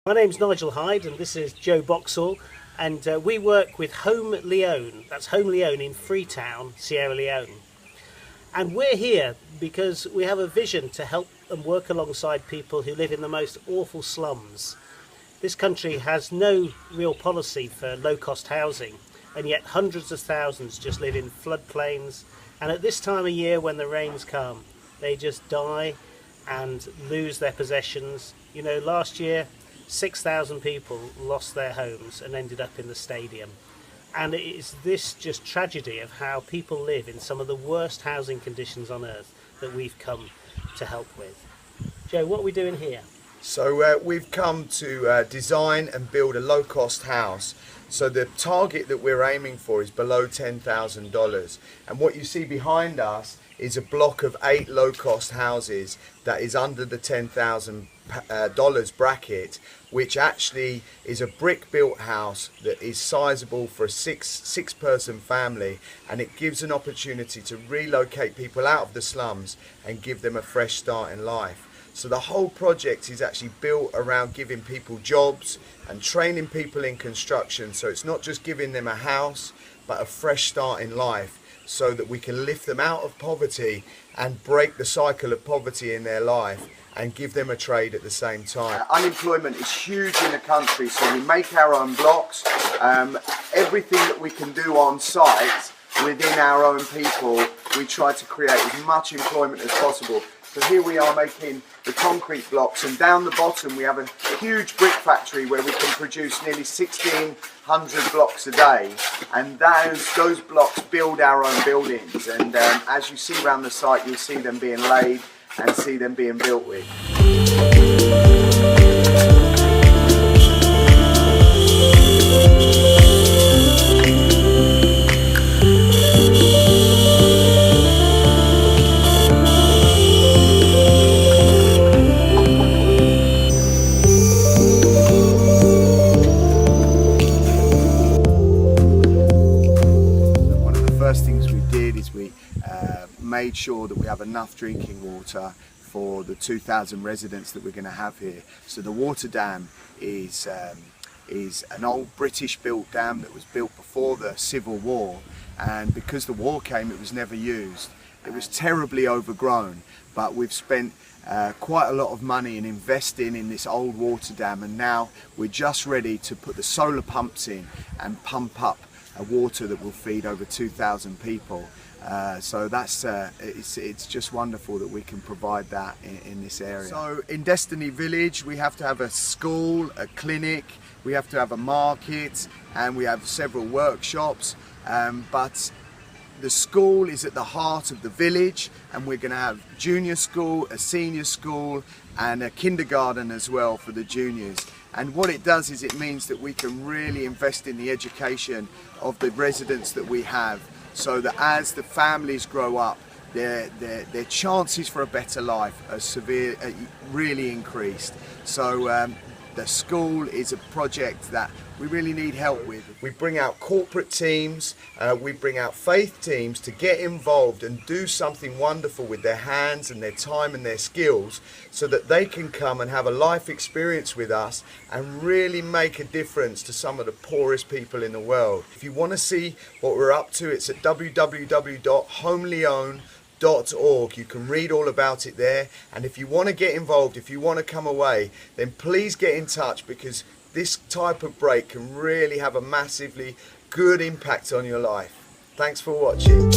My name's Nigel Hyde and this is Joe Boxall, and we work with Home Leone. That's Home Leone in Freetown, Sierra Leone. And we're here because we have a vision to help and work alongside people who live in the most awful slums. This country has no real policy for low-cost housing, and yet hundreds of thousands just live in floodplains, and at this time of year when the rains come, they just die and lose their possessions. You know, last year 6,000 people lost their homes and ended up in the stadium. And it is this just tragedy of how people live in some of the worst housing conditions on earth that we've come to help with. Joe, what are we doing here? So we've come to design and build a low-cost house. So the target that we're aiming for is below $10,000. And what you see behind us is a block of 8 low-cost houses that is under the $10,000 bracket, which actually is a brick-built house that is sizable for a six-person family, and it gives an opportunity to relocate people out of the slums and give them a fresh start in life. So the whole project is actually built around giving people jobs and training people in construction. So it's not just giving them a house, but a fresh start in life, so that we can lift them out of poverty and break the cycle of poverty in their life and give them a trade at the same time. Unemployment is huge in the country, so we make our own blocks. Everything that we can do on site within our own people, we try to create as much employment as possible. So here we are making the concrete blocks, and down the bottom we have a huge brick factory where we can produce nearly 1,600 blocks a day, and those blocks build our own buildings, and as you see around the site, you'll see them being laid and see them being built with. First things we did is we made sure that we have enough drinking water for the 2,000 residents that we're going to have here. So the water dam is an old British built dam that was built before the Civil War, and because the war came it was never used. It was terribly overgrown, but we've spent quite a lot of money in investing in this old water dam, and now we're just ready to put the solar pumps in and pump up water that will feed over 2,000 people. So that's it's just wonderful that we can provide that in this area. So in Destiny Village we have to have a school, a clinic, we have to have a market, and we have several workshops, but the school is at the heart of the village, and we're going to have junior school, a senior school, and a kindergarten as well for the juniors. And what it does is it means that we can really invest in the education of the residents that we have, so that as the families grow up, their chances for a better life are really increased. So the school is a project that we really need help with. We bring out corporate teams, we bring out faith teams to get involved and do something wonderful with their hands and their time and their skills, so that they can come and have a life experience with us and really make a difference to some of the poorest people in the world. If you want to see what we're up to, it's at www.homeleone.org. You can read all about it there, and if you want to get involved, if you want to come away, then please get in touch, because this type of break can really have a massively good impact on your life. Thanks for watching.